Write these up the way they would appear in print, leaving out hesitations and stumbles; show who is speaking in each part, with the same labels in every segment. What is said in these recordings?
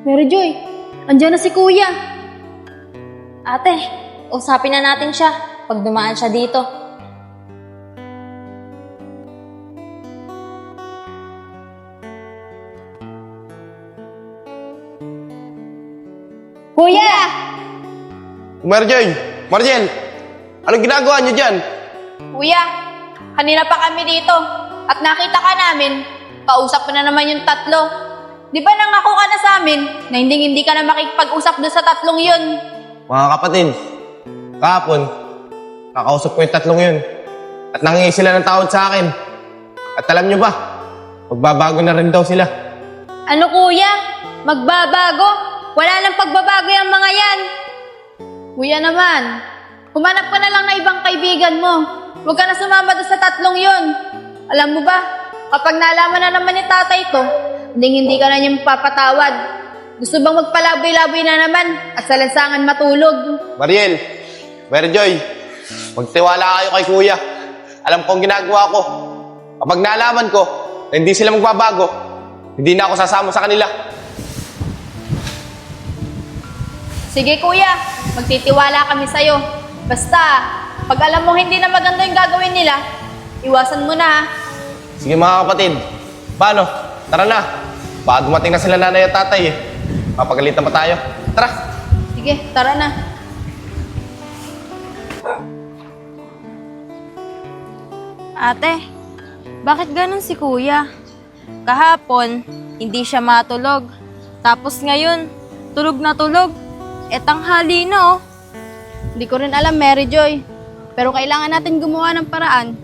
Speaker 1: Mary Joy, andyan na si Kuya. Ate, usapin na natin siya pag dumaan siya dito. Kuya!
Speaker 2: Marjoy! Marjel! Anong ginagawa niyo dyan?
Speaker 1: Kuya, kanina pa kami dito at nakita ka namin. Kausap mo na naman yung tatlo. Di ba nangako ka na sa amin na hindi ka na makikipag-usap doon sa tatlong yun?
Speaker 2: Mga kapatid, kahapon, kakausap ko yung tatlong yun. At nangingi sila ng tawad sa akin. At alam niyo ba, magbabago na rin daw sila.
Speaker 1: Ano kuya? Magbabago? Wala nang pagbabago yung mga yan. Kuya naman, humanap ka na lang na ibang kaibigan mo. Huwag ka na sumama doon sa tatlong yun. Alam mo ba, kapag nalaman na naman ni tatay to, hindi ka na niya mapapatawad. Gusto bang magpalaboy-laboy na naman at sa lansangan matulog?
Speaker 2: Mariel, Marjoy, magtiwala kayo kay Kuya. Alam ko ang ginagawa ko. Kapag nalaman ko na hindi sila magbabago, hindi na ako sasama sa kanila.
Speaker 1: Sige kuya, magtitiwala kami sa'yo. Basta, pag alam mo hindi na maganda yung gagawin nila, iwasan mo na ha.
Speaker 2: Sige mga kapatid, paano? Tara na. Baka dumating na sila nanay at tatay eh. Papagalitan pa tayo. Tara.
Speaker 1: Sige, tara na.
Speaker 3: Ate, bakit ganun si kuya? Kahapon, hindi siya matulog. Tapos ngayon, tulog na tulog. Tanghali na oh.
Speaker 1: Hindi ko rin alam, Mary Joy. Pero kailangan natin gumawa ng paraan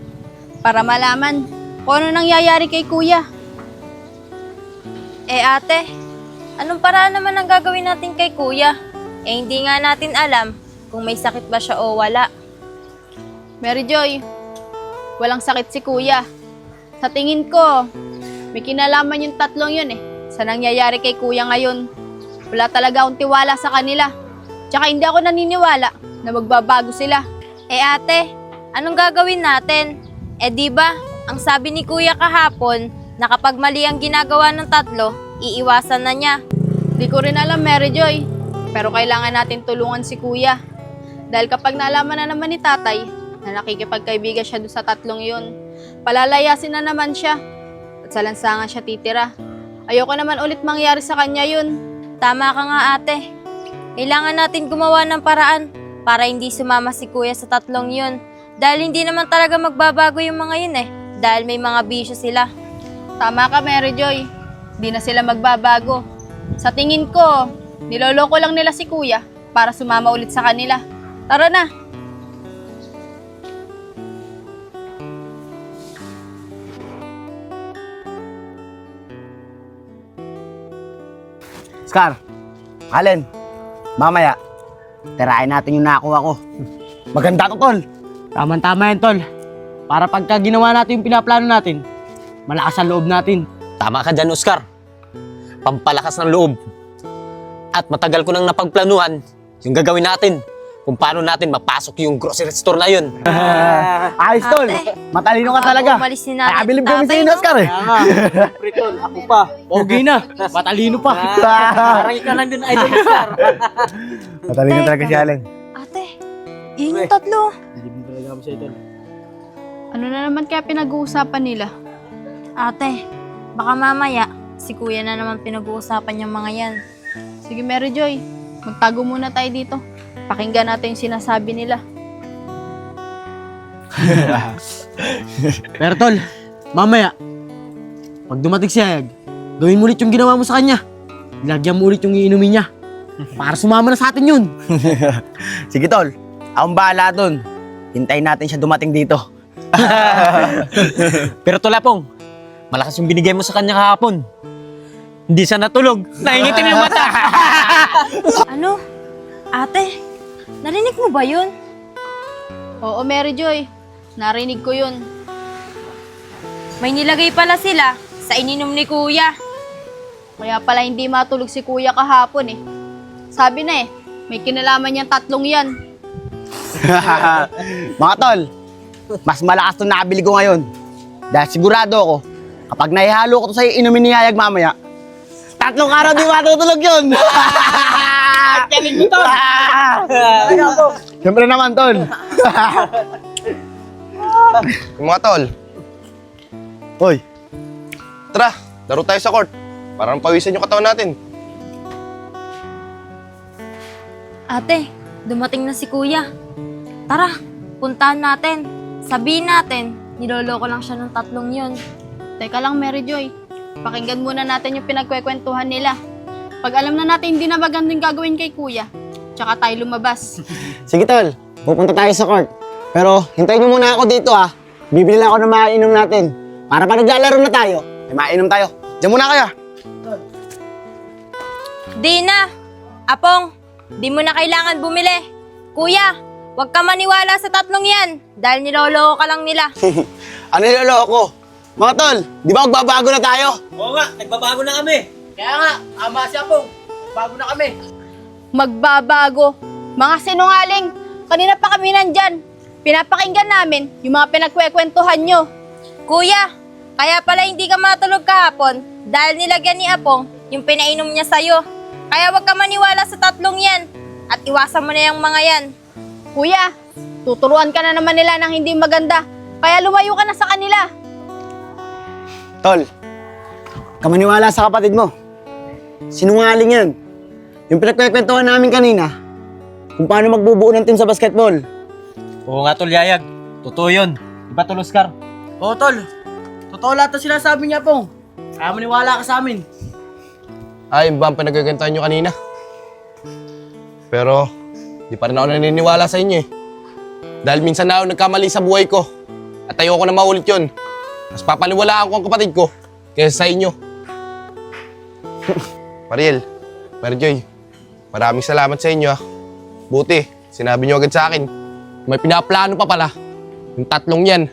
Speaker 1: para malaman kung ano nangyayari kay kuya.
Speaker 3: Ate, anong paraan naman ang gagawin natin kay kuya? Hindi nga natin alam kung may sakit ba siya o wala.
Speaker 1: Mary Joy, walang sakit si kuya. Sa tingin ko, may kinalaman yung tatlong yun sa nangyayari kay kuya ngayon. Wala talaga akong tiwala sa kanila. Tsaka hindi ako naniniwala na magbabago sila.
Speaker 3: Ate, anong gagawin natin? Di ba, ang sabi ni kuya kahapon na kapag mali ang ginagawa ng tatlo, iiwasan na niya.
Speaker 1: Di ko rin alam, Mary Joy. Pero kailangan natin tulungan si kuya. Dahil kapag nalaman na naman ni tatay na nakikipagkaibigan siya doon sa tatlong yun, palalayasin na naman siya. At sa lansangan siya titira. Ayoko naman ulit mangyari sa kanya yun.
Speaker 3: Tama ka nga ate. Kailangan natin gumawa ng paraan para hindi sumama si kuya sa tatlong yun. Dahil hindi naman talaga magbabago yung mga yun Dahil may mga bisyo sila.
Speaker 1: Tama ka, Mary Joy. Di na sila magbabago. Sa tingin ko, niloloko lang nila si kuya para sumama ulit sa kanila. Tara na!
Speaker 4: Scar, Allen, mamaya, tirahin natin yung nakuha ko. Maganda to, tol.
Speaker 5: Tama-tama yan, tol. Para pagka ginawa natin yung pinaplano natin, malakas ang loob natin.
Speaker 6: Tama ka dyan, Oscar. Pampalakas ng loob. At matagal ko nang napagplanuhan yung gagawin natin. Kung paano natin mapasok yung grocery store na yun.
Speaker 4: Ayos, tol. Matalino ka talaga.
Speaker 3: Umalis ni natin
Speaker 4: Nakabilib kami
Speaker 3: tatay,
Speaker 4: sa'yo,
Speaker 3: no?
Speaker 4: Oscar eh.
Speaker 5: Siyempre, tol. Ako pa. Pogi na. Matalino pa. Parang ikaw lang din, idol, Oscar.
Speaker 4: Matalino talaga si Allen.
Speaker 3: Ate, yun yung tatlo.
Speaker 5: Hindi mo talaga kami sa'yo, tol.
Speaker 1: Ano na naman kaya pinag-uusapan nila?
Speaker 3: Ate, baka mamaya, si kuya na naman pinag-uusapan yung mga yan.
Speaker 1: Sige, Mary Joy. Magtago muna tayo dito. Pakinggan natin yung sinasabi nila.
Speaker 5: Pero, tol, mamaya, pag dumating si Hayag, gawin mo ulit yung ginawa mo sa kanya. Lagyan mo ulit yung iinumin niya. Para sumama na sa atin yun.
Speaker 4: Sige, tol. Akong bahala dun. Hintayin natin siya dumating dito.
Speaker 6: Pero Tulapong, malakas yung binigay mo sa kanya kahapon. Hindi siya natulog. Naingitim yung mata.
Speaker 3: Ano? Ate, narinig mo ba yun?
Speaker 1: Oo, Mary Joy. Narinig ko yun.
Speaker 3: May nilagay pala sila sa ininom ni kuya.
Speaker 1: Kaya pala hindi matulog si kuya kahapon Sabi na may kinalaman niyang tatlong yan.
Speaker 4: Mga tol, mas malakas itong nabili ko ngayon. Dahil sigurado ako, kapag naihalo ko to sa inumin ni Hayag mamaya, 3 araw di matutulog yun!
Speaker 5: Galing mo, Tol!
Speaker 4: Siyempre naman, Tol.
Speaker 2: Yung mga tol,
Speaker 4: Hoy,
Speaker 2: tara, laro tayo sa court. Para pawisan yung katawan natin.
Speaker 3: Ate, dumating na si kuya. Tara, puntahan natin. Sabihin natin, niloloko lang siya ng 3 yun.
Speaker 1: Teka lang, Mary Joy. Pakinggan muna natin yung pinagkwekwentuhan nila. Pag alam na natin hindi na magandang gagawin kay kuya, tsaka tayo lumabas.
Speaker 4: sige, Tol. Pupunta tayo sa court. Pero hintayin niyo muna ako dito, ha. Bibili lang ako ng maiinom natin. Para pa naglalaro na tayo, may maiinom tayo. Diyan muna kayo.
Speaker 3: Di na! Apong, di mo na kailangan bumili. Kuya, huwag ka maniwala sa 3 yan dahil niloloko ka lang nila.
Speaker 4: Ano niloloko ko? Mga Tol, di ba magbabago na tayo?
Speaker 5: Oo nga, nagbabago na kami. Kaya nga, ama siya po. Bago na kami.
Speaker 1: Magbabago. Mga sinungaling. Kanina pa kami nandyan. Pinapakinggan namin yung mga pinagkwekwentuhan nyo.
Speaker 3: Kuya, kaya pala hindi ka matulog kahapon dahil nilagyan ni Apong yung pinainom niya sa'yo. Kaya huwag ka maniwala sa 3 yan at iwasan mo na yung mga yan.
Speaker 1: Kuya, tuturuan ka na naman nila ng hindi maganda. Kaya lumayo ka na sa kanila.
Speaker 4: Tol, kamaniwala sa kapatid mo. Sinungaling yan. Yung pinagkwentuhan namin kanina, kung paano magbubuo ng team sa basketball.
Speaker 5: Oo nga, Tol Yayag. Totoo yun. Di ba, Tol Oscar? Oo, Tol. Totoo lahat na sinasabi niya, Pong. Kaya maniwala ka sa amin.
Speaker 2: Ay, ba ang pinagkagantahan nyo kanina? Pero, di pa rin ako naniniwala sa inyo eh. Dahil minsan na ako nagkamali sa buhay ko. At ayoko na maulit yun. Mas papaniwalaan ko ang kapatid ko kaysa sa inyo. Mariel, Mary Joy, maraming salamat sa inyo ah. Buti, sinabi nyo agad sa akin. May pinaplano pa pala. Yung 3 yan.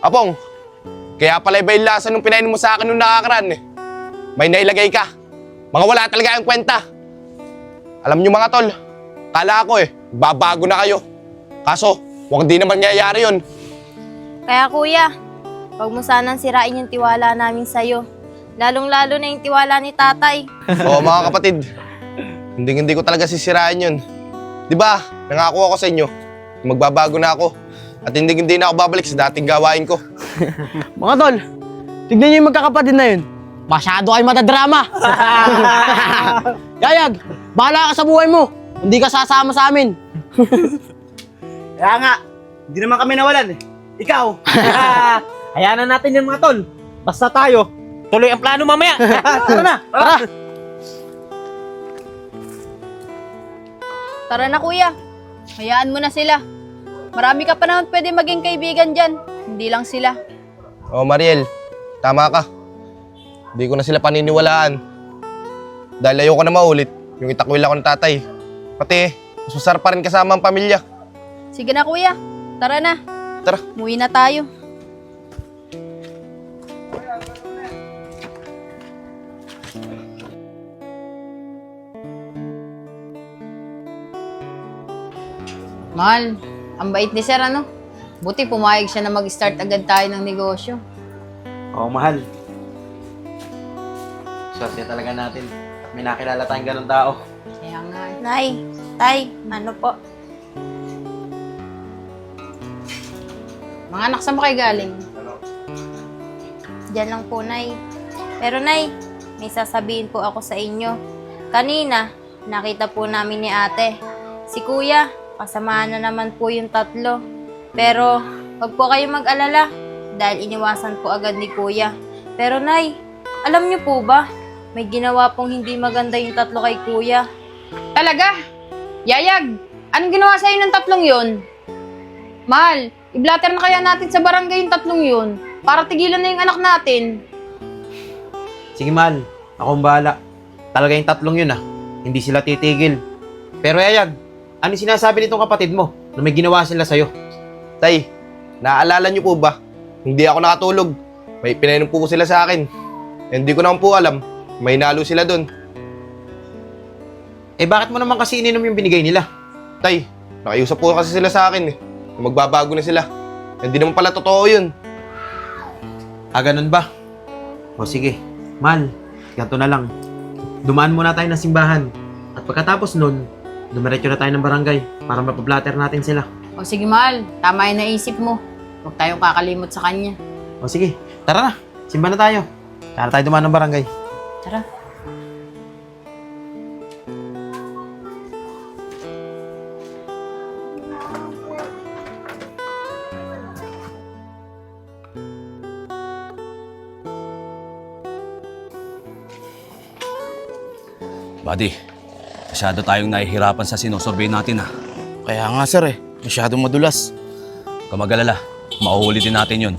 Speaker 2: Apong, kaya pala iba yung lasa nung pinainom mo sa akin nung nakakaraan eh. May nailagay ka. Mga wala talaga ang kwenta. Alam nyo mga tol, kala ko eh, babago na kayo. Kaso, huwag di naman nangyayari yun.
Speaker 3: Kaya kuya, huwag mo sanang sirain yung tiwala namin sa'yo. Lalong-lalo na yung tiwala ni tatay.
Speaker 2: Oo mga kapatid, hindi ko talaga sisirain yun. Di ba, nangako ako sa inyo, magbabago na ako. At hindi na ako babalik sa dating gawain ko.
Speaker 5: Mga Tol, tignan niyo yung magkakapatid na yun. Masyado kayo matadrama. Yayag, bahala ka sa buhay mo. Hindi ka sasama sa amin.
Speaker 4: Kaya nga, hindi naman kami nawalan eh. Ikaw.
Speaker 5: Hayaan na natin yung mga Tol. Basta tayo, tuloy ang plano mamaya. Tara na, tara.
Speaker 1: Tara na kuya. Hayaan mo na sila. Marami ka pa naman pwede maging kaibigan dyan. Hindi lang sila.
Speaker 2: Oo Mariel, tama ka. Hindi ko na sila paniniwalaan. Dahil ayoko na maulit yung itakwil ako ng tatay. Pati, mas masarap pa rin kasama ang pamilya.
Speaker 1: Sige na kuya. Tara na.
Speaker 2: Tara.
Speaker 1: Umuwi na tayo.
Speaker 7: Mahal, ang bait ni Sir, ano? Buti pumayag siya na mag-start agad tayo ng negosyo.
Speaker 5: Oo, mahal. Swerte talaga natin. At may nakilala tayong ganun tao.
Speaker 7: Kaya nga,
Speaker 3: Nay, tay, ano po?
Speaker 7: mga anak, saan ba kayo galing?
Speaker 3: Diyan lang po, Nay. Pero Nay, may sasabihin po ako sa inyo. Kanina, nakita po namin ni ate. Si kuya, kasamahan na naman po yung 3. Pero, wag po kayo mag-alala dahil iniwasan po agad ni kuya. Pero Nay, alam niyo po ba, may ginawa pong hindi maganda yung 3 kay kuya.
Speaker 7: Talaga? Yayag, anong ginawa sa'yo ng 3 yun? Mahal, i-blatter na kaya natin sa barangay yung 3 yun para tigilan na yung anak natin.
Speaker 8: Sige mahal, akong bahala. Talaga yung 3 yun hindi sila titigil. Pero Yayag, ano sinasabi nitong kapatid mo na may ginawa sila sa'yo?
Speaker 2: Tay, naaalala niyo po ba? Hindi ako nakatulog. May pinainom po sila sa akin. Hindi ko naman po alam. May nalo sila doon.
Speaker 8: Eh bakit mo naman kasi ininom yung binigay nila?
Speaker 2: Tay, nakiusap po kasi sila sa akin eh. Magbabago na sila. Hindi naman pala totoo yun.
Speaker 8: Ganun ba? O sige, mahal. ganito na lang. Dumaan muna tayo ng simbahan. At pagkatapos nun, dumiretso na tayo ng barangay para mapablatter natin sila.
Speaker 7: O sige, mahal. Tama yung naisip mo. Huwag tayong kakalimot sa kanya.
Speaker 8: O sige, tara na. Simba na tayo. Para tayo dumaan ng barangay.
Speaker 7: Tara.
Speaker 9: Buddy, masyado tayong nahihirapan sa sinusurvey natin ha.
Speaker 5: Kaya nga sir masyadong madulas.
Speaker 9: Huwag ka mag-alala, mahuhuli din natin yun.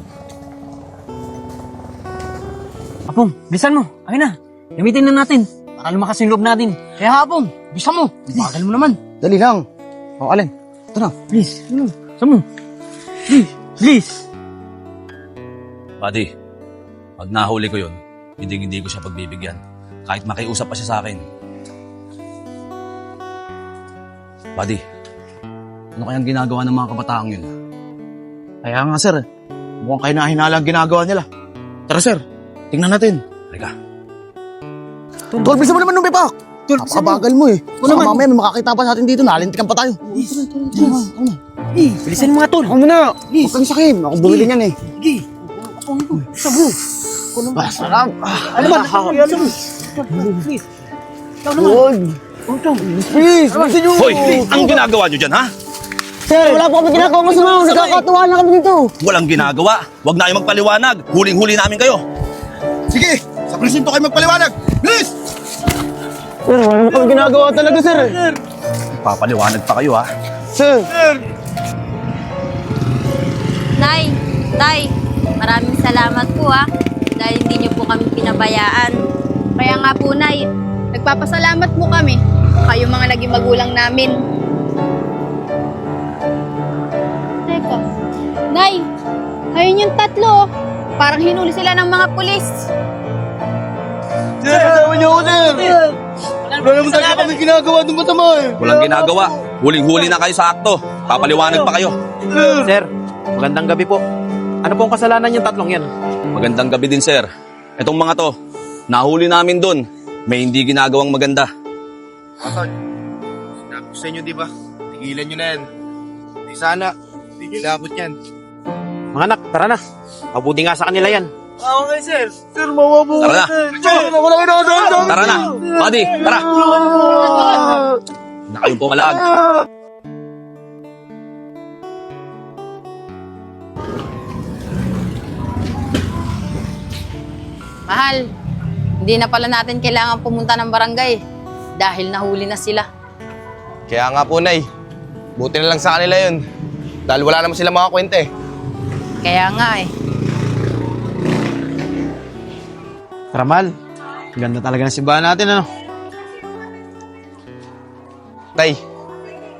Speaker 5: Apong, bilisan mo. Ayun na. Gamitin na natin. Para lumakas yung loob natin. Kaya Apong, bilisan mo. Bagal mo naman.
Speaker 4: Dali lang. O, Alin? Ito na.
Speaker 5: Please. Bilisan mo. Please.
Speaker 9: Buddy, pag nahuli ko yun, hindi ko siya pagbibigyan. Kahit makiusap pa siya sa akin. Buddy, ano kayang ginagawa ng mga kabataang yun?
Speaker 5: Kaya nga sir, mukhang kayo nahinala ang ginagawa nila. Tara sir, tingnan natin.
Speaker 9: Halika.
Speaker 4: Tol, bilisan mo naman nung pipak. Napakabagal mo eh. Baka mamaya may makakita pa sa atin dito, nalintikan pa tayo.
Speaker 5: Bilisan mo nga tol.
Speaker 4: Ano na? Huwag kang sakim. Ako bumili niyan eh. Sarap. Ano ba? Huwag. Please, bilisan nyo.
Speaker 9: Hoy! Ang ginagawa nyo dyan, ha?
Speaker 4: Sir, wala po kami ginagawa masama. Nagkakatuwa na kami dito.
Speaker 9: Walang ginagawa. Huwag na kayo magpaliwanag. Huling-huli namin kayo.
Speaker 2: Sige, sa presinto kayo magpaliwanag. Please!
Speaker 4: Sir, wala na kami ginagawa talaga, sir.
Speaker 9: Papaliwanag pa kayo, ha?
Speaker 4: Sir.
Speaker 3: Nay, Tay, maraming salamat po dahil hindi niyo po kami pinabayaan.
Speaker 1: Kaya nga po, Nay, nagpapasalamat po kami. Kayo mga naging magulang namin. Teka, Nay, ayun yung tatlo. Parang hinuli sila ng mga pulis.
Speaker 4: Sir, kasama niyo ako, sir. Wala naman talaga kami ginagawa ng masama eh.
Speaker 9: Walang ginagawa. Huling-huli na kayo sa akto. Papaliwanag pa kayo.
Speaker 8: Sir, magandang gabi po. Ano pong kasalanan yung tatlong yan?
Speaker 9: Magandang gabi din, sir. Etong mga to, nahuli namin dun. May hindi ginagawang maganda.
Speaker 2: Sinabi ko sa inyo, di ba? Tigilan nyo na yan. Di sana, hindi nyo labot yan.
Speaker 8: Mga anak, tara na. Mabuti nga sa kanila yan.
Speaker 4: Okay, sir. Sir, mawabu.
Speaker 9: Tara na.
Speaker 4: Wala kayo na.
Speaker 9: Tara na. Buddy, tara. Na kayong pumalag.
Speaker 7: Mahal, hindi na pala natin kailangan pumunta ng barangay dahil nahuli na sila.
Speaker 2: Kaya nga po, Nay. Buti na lang sa kanila yun. Dahil wala naman sila mga kwenta eh.
Speaker 7: Kaya nga
Speaker 8: Tara, Mal. Ganda talaga ng simbahan natin, ano?
Speaker 2: Tay,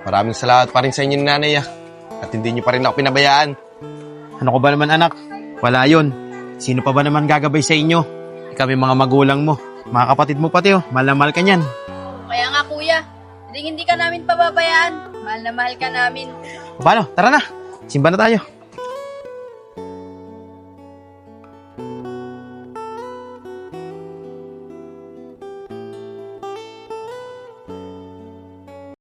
Speaker 2: maraming salamat pa rin sa inyo ni Nanay At hindi niyo pa rin ako pinabayaan.
Speaker 8: Ano ko ba naman, anak? Wala yun. Sino pa ba naman gagabay sa inyo? Kami mga magulang mo. Mga kapatid mo pati, mahal na mahal ka niyan.
Speaker 1: Kaya nga, Kuya, hindi ka namin pababayaan. Mahal na mahal ka namin.
Speaker 8: O paano? Tara na. Simba na tayo.